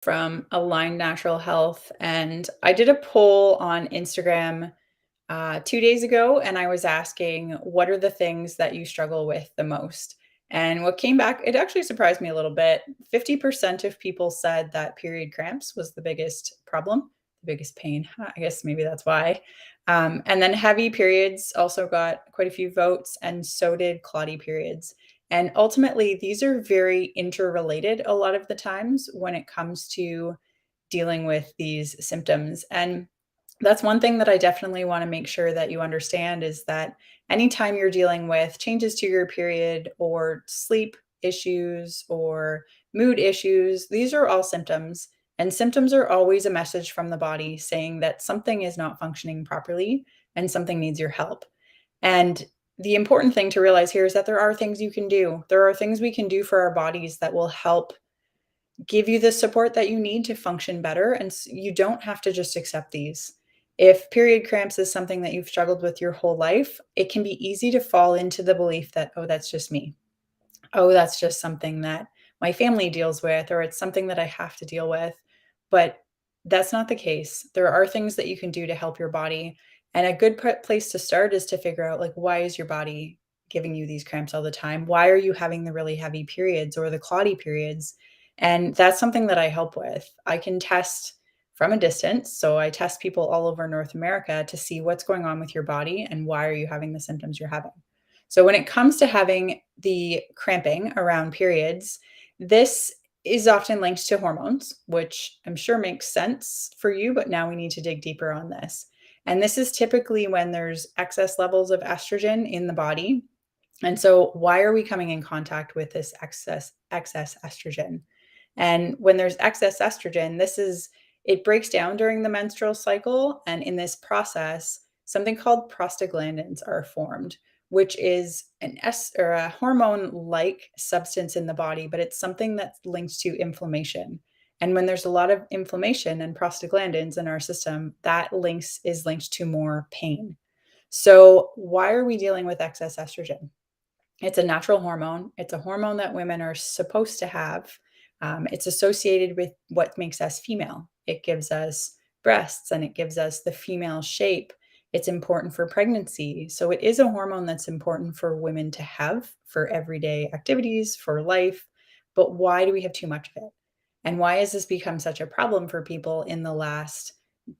from Aligned Natural Health, and I did a poll on Instagram 2 days ago, and I was asking, what are the things that you struggle with the most? And what came back, it actually surprised me a little bit. 50% of people said that period cramps was the biggest problem, the biggest pain. I guess maybe that's why. And then heavy periods also got quite a few votes, and so did clotty periods. And ultimately, these are very interrelated a lot of the times when it comes to dealing with these symptoms. And that's one thing that I definitely want to make sure that you understand is that anytime you're dealing with changes to your period or sleep issues or mood issues, these are all symptoms. And symptoms are always a message from the body saying that something is not functioning properly and something needs your help. And the important thing to realize here is that there are things you can do. There are things we can do for our bodies that will help give you the support that you need to function better, and you don't have to just accept these. If period cramps is something that you've struggled with your whole life, it can be easy to fall into the belief that, oh, that's just me. Oh, that's just something that my family deals with, or it's something that I have to deal with. But that's not the case. There are things that you can do to help your body. And a good place to start is to figure out, like, why is your body giving you these cramps all the time? Why are you having the really heavy periods or the clotty periods? And that's something that I help with. I can test from a distance. So I test people all over North America to see what's going on with your body and why are you having the symptoms you're having. So when it comes to having the cramping around periods, this is often linked to hormones, which I'm sure makes sense for you, but now we need to dig deeper on this. And this is typically when there's excess levels of estrogen in the body. And so why are we coming in contact with this excess estrogen? And when there's excess estrogen, it breaks down during the menstrual cycle. And in this process, something called prostaglandins are formed, which is or a hormone like substance in the body, but it's something that's linked to inflammation. And when there's a lot of inflammation and prostaglandins in our system, is linked to more pain. So, why are we dealing with excess estrogen? It's a natural hormone. It's a hormone that women are supposed to have. It's associated with what makes us female. It gives us breasts and it gives us the female shape. It's important for pregnancy. So it is a hormone that's important for women to have for everyday activities, for life. But why do we have too much of it? And why has this become such a problem for people in the last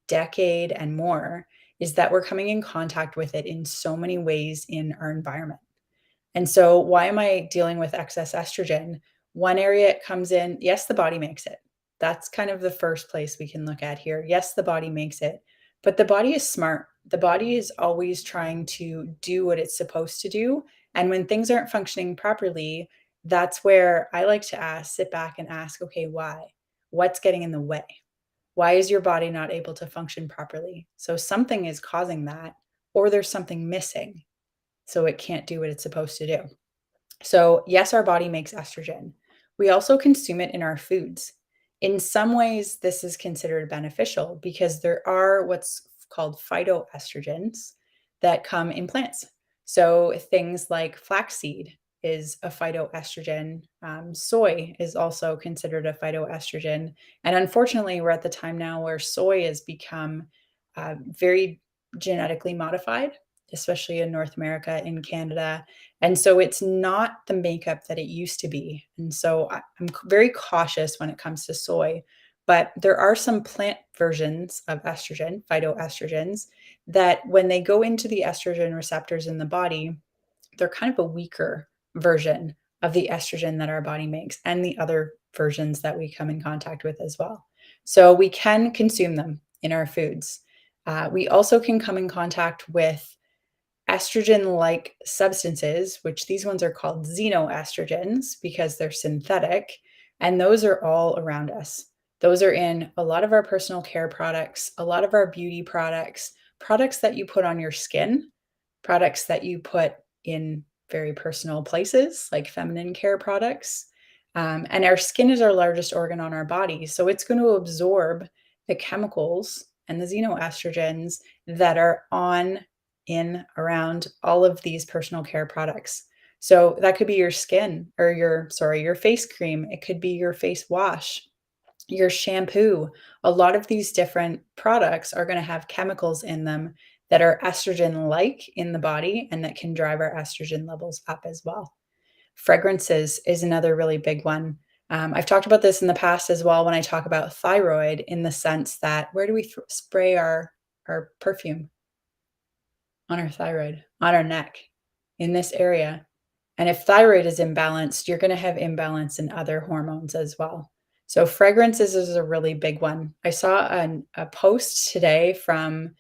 decade and more? Is that we're coming in contact with it in so many ways in our environment. And so, why am I dealing with excess estrogen? One area it comes in, yes, the body makes it. That's kind of the first place we can look at here. Yes, the body makes it, but the body is smart. The body is always trying to do what it's supposed to do. And when things aren't functioning properly, that's where I like to sit back and ask, okay, why? What's getting in the way? Why is your body not able to function properly? So, something is causing that, or there's something missing so it can't do what it's supposed to do. So, yes, our body makes estrogen. We also consume it in our foods. In some ways, this is considered beneficial because there are what's called phytoestrogens that come in plants. So, things like flaxseed is a phytoestrogen. Soy is also considered a phytoestrogen. And unfortunately, we're at the time now where soy has become very genetically modified, especially in North America, in Canada. And so it's not the makeup that it used to be. And so I'm very cautious when it comes to soy. But there are some plant versions of estrogen, phytoestrogens, that when they go into the estrogen receptors in the body, they're kind of a weaker version of the estrogen that our body makes and the other versions that we come in contact with as well. So we can consume them in our foods. We also can come in contact with estrogen like substances, which these ones are called xenoestrogens because they're synthetic. And those are all around us. Those are in a lot of our personal care products, a lot of our beauty products, products that you put on your skin, products that you put in very personal places like feminine care products. And our skin is our largest organ on our body. So it's going to absorb the chemicals and the xenoestrogens that are in, around all of these personal care products. So that could be your skin or your face cream. It could be your face wash. your shampoo. A lot of these different products are going to have chemicals in them that are estrogen like in the body and that can drive our estrogen levels up as well. Fragrances is another really big one. I've talked about this in the past as well when I talk about thyroid, in the sense that where do we spray our perfume? On our thyroid, on our neck, in this area. And if thyroid is imbalanced, you're going to have imbalance in other hormones as well. So fragrances is a really big one. I saw a post today from,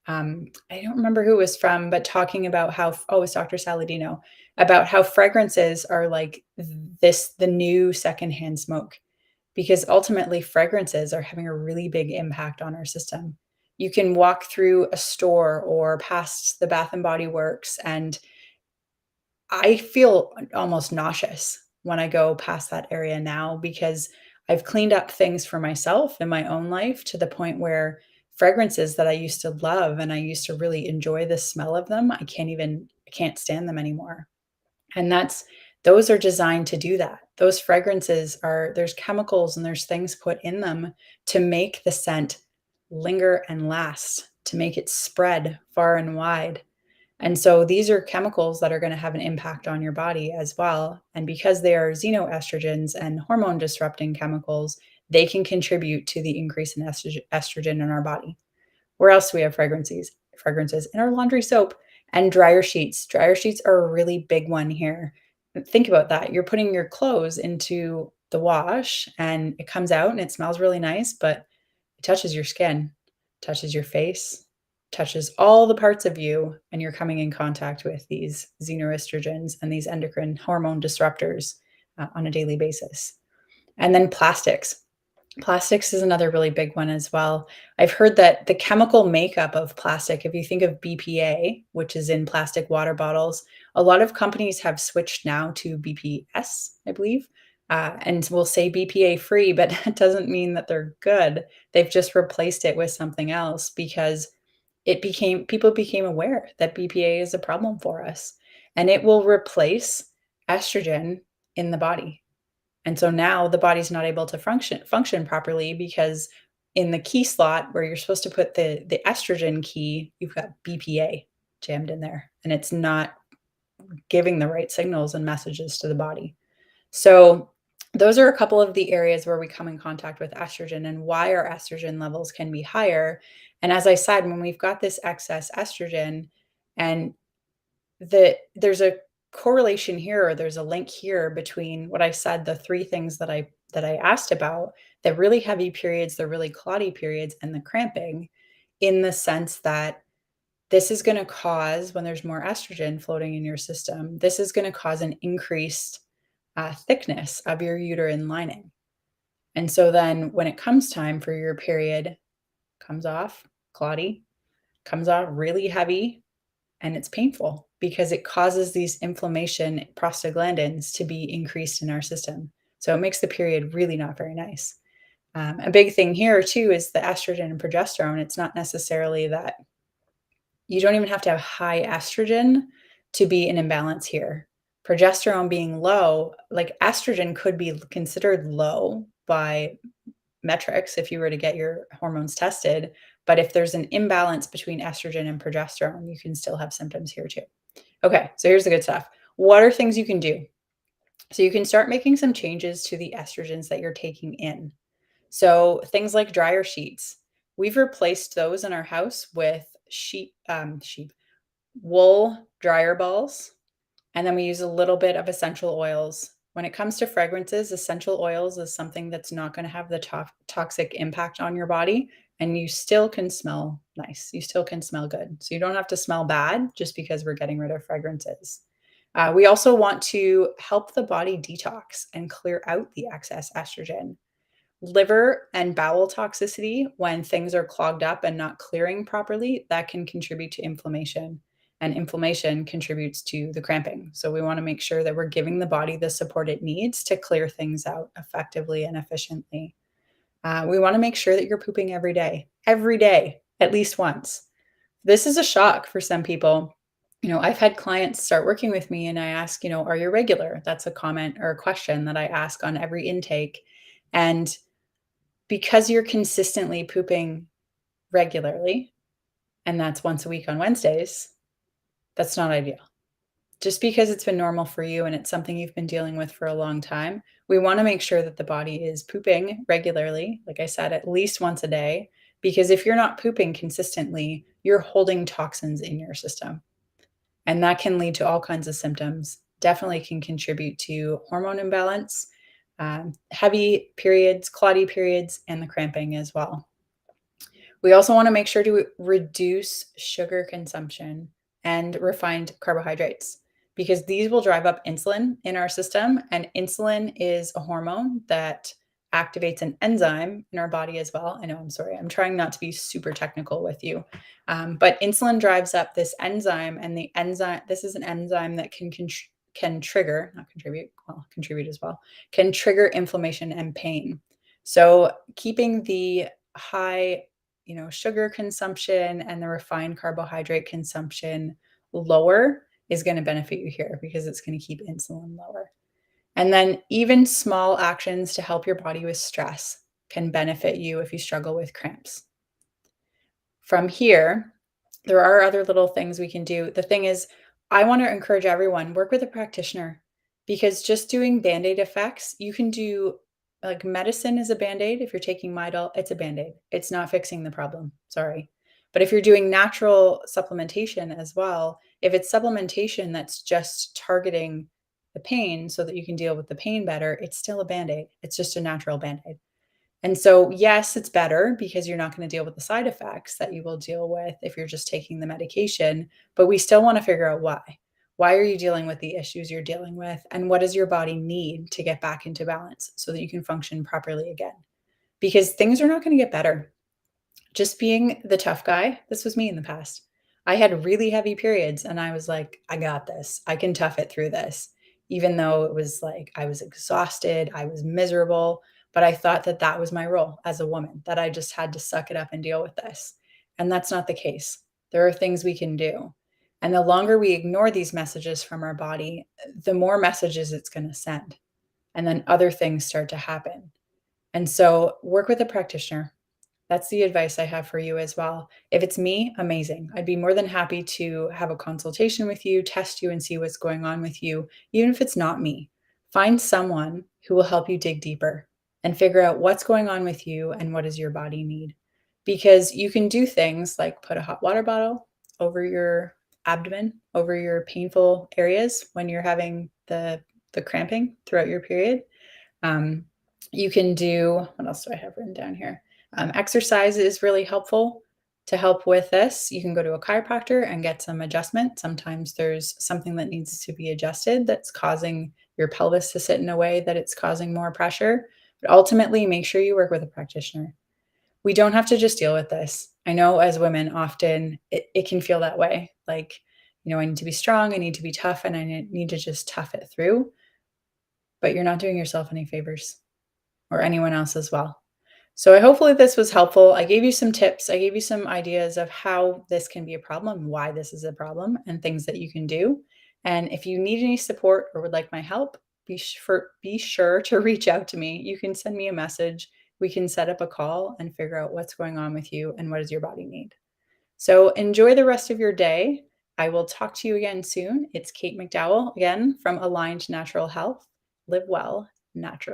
I don't remember who it was from, but talking about how, oh, it's Dr. Saladino, about how fragrances are like the new secondhand smoke, because ultimately fragrances are having a really big impact on our system. You can walk through a store or past the Bath and Body Works, and I feel almost nauseous when I go past that area now, because I've cleaned up things for myself in my own life to the point where fragrances that I used to love and I used to really enjoy the smell of them, I can't stand them anymore. And those are designed to do that. Those fragrances are, there's chemicals and there's things put in them to make the scent linger and last, to make it spread far and wide. And so these are chemicals that are going to have an impact on your body as well. And because they are xenoestrogens and hormone disrupting chemicals, they can contribute to the increase in estrogen in our body. Where else do we have fragrances? Fragrances in our laundry soap and dryer sheets. Dryer sheets are a really big one here. Think about that. You're putting your clothes into the wash and it comes out and it smells really nice, but it touches your skin, touches your face, touches all the parts of you, and you're coming in contact with these xenoestrogens and these endocrine hormone disruptors on a daily basis. And then plastics. Plastics is another really big one as well. I've heard that the chemical makeup of plastic, if you think of BPA, which is in plastic water bottles, a lot of companies have switched now to BPS, I believe, and will say BPA free, but that doesn't mean that they're good. They've just replaced it with something else because people became aware that BPA is a problem for us, and it will replace estrogen in the body. And so now the body's not able to function properly because in the key slot where you're supposed to put the estrogen key, you've got BPA jammed in there, and it's not giving the right signals and messages to the body. So those are a couple of the areas where we come in contact with estrogen and why our estrogen levels can be higher. And as I said, when we've got this excess estrogen, and there's a correlation here, or there's a link here between what I said, the three things that I asked about, the really heavy periods, the really clotty periods, and the cramping, in the sense that this is going to cause, when there's more estrogen floating in your system, this is going to cause an increased thickness of your uterine lining. And so then when it comes time for your period, comes off clotty, comes out really heavy, and it's painful because it causes these inflammation prostaglandins to be increased in our system. So it makes the period really not very nice. A big thing here too is the estrogen and progesterone. It's not necessarily that you don't even have to have high estrogen to be in imbalance here. Progesterone being low, like estrogen could be considered low by metrics if you were to get your hormones tested. But if there's an imbalance between estrogen and progesterone, you can still have symptoms here too. Okay, so here's the good stuff. What are things you can do? So you can start making some changes to the estrogens that you're taking in. So things like dryer sheets. We've replaced those in our house with sheep wool dryer balls, and then we use a little bit of essential oils. When it comes to fragrances, essential oils is something that's not going to have the toxic impact on your body, and you still can smell nice. You still can smell good. So you don't have to smell bad just because we're getting rid of fragrances. We also want to help the body detox and clear out the excess estrogen. Liver and bowel toxicity, when things are clogged up and not clearing properly, that can contribute to inflammation. And inflammation contributes to the cramping. So we want to make sure that we're giving the body the support it needs to clear things out effectively and efficiently. We want to make sure that you're pooping every day, at least once. This is a shock for some people. I've had clients start working with me and I ask, are you regular? That's a comment or a question that I ask on every intake. And because you're consistently pooping regularly, and that's once a week on Wednesdays, that's not ideal. Just because it's been normal for you and it's something you've been dealing with for a long time, we wanna make sure that the body is pooping regularly, like I said, at least once a day, because if you're not pooping consistently, you're holding toxins in your system, and that can lead to all kinds of symptoms. Definitely can contribute to hormone imbalance, heavy periods, clotty periods, and the cramping as well. We also want to make sure to reduce sugar consumption and refined carbohydrates because these will drive up insulin in our system. And insulin is a hormone that activates an enzyme in our body as well. I know, I'm sorry, I'm trying not to be super technical with you. But insulin drives up this enzyme, and the enzyme, this is an enzyme that can trigger, not contribute, well, contribute as well, can trigger inflammation and pain. So keeping the high sugar consumption and the refined carbohydrate consumption lower is going to benefit you here because it's going to keep insulin lower. And then even small actions to help your body with stress can benefit you if you struggle with cramps. From here, there are other little things we can do. The thing is, I want to encourage everyone, work with a practitioner because just doing band-aid effects, you can do like medicine is a band-aid. If you're taking Midol, it's a band-aid. It's not fixing the problem. Sorry. But if you're doing natural supplementation as well, if it's supplementation that's just targeting the pain so that you can deal with the pain better, it's still a band-aid. It's just a natural band-aid. And so, yes, it's better because you're not going to deal with the side effects that you will deal with if you're just taking the medication, but we still want to figure out why. Why are you dealing with the issues you're dealing with? And what does your body need to get back into balance so that you can function properly again? Because things are not going to get better. Just being the tough guy, this was me in the past. I had really heavy periods and I was like, I got this. I can tough it through this. Even though it was like I was exhausted, I was miserable, but I thought that that was my role as a woman, that I just had to suck it up and deal with this. And that's not the case. There are things we can do. And the longer we ignore these messages from our body, the more messages it's going to send. And then other things start to happen. And so work with a practitioner. That's the advice I have for you as well. If it's me, amazing. I'd be more than happy to have a consultation with you, test you, and see what's going on with you. Even if it's not me, find someone who will help you dig deeper and figure out what's going on with you and what does your body need. Because you can do things like put a hot water bottle over your abdomen, over your painful areas when you're having the cramping throughout your period. Um, you can do, what else do I have written down here? Exercise is really helpful to help with this. You can go to a chiropractor and get some adjustment. Sometimes there's something that needs to be adjusted that's causing your pelvis to sit in a way that it's causing more pressure. But ultimately, make sure you work with a practitioner. We don't have to just deal with this. I know as women, often it can feel that way. Like, I need to be strong, I need to be tough, and I need to just tough it through. But you're not doing yourself any favors or anyone else as well. So I hopefully this was helpful. I gave you some tips. I gave you some ideas of how this can be a problem, why this is a problem, and things that you can do. And if you need any support or would like my help, be sure to reach out to me. You can send me a message. We can set up a call and figure out what's going on with you and what does your body need. So enjoy the rest of your day. I will talk to you again soon. It's Kate McDowell again from Aligned Natural Health. Live well, natural.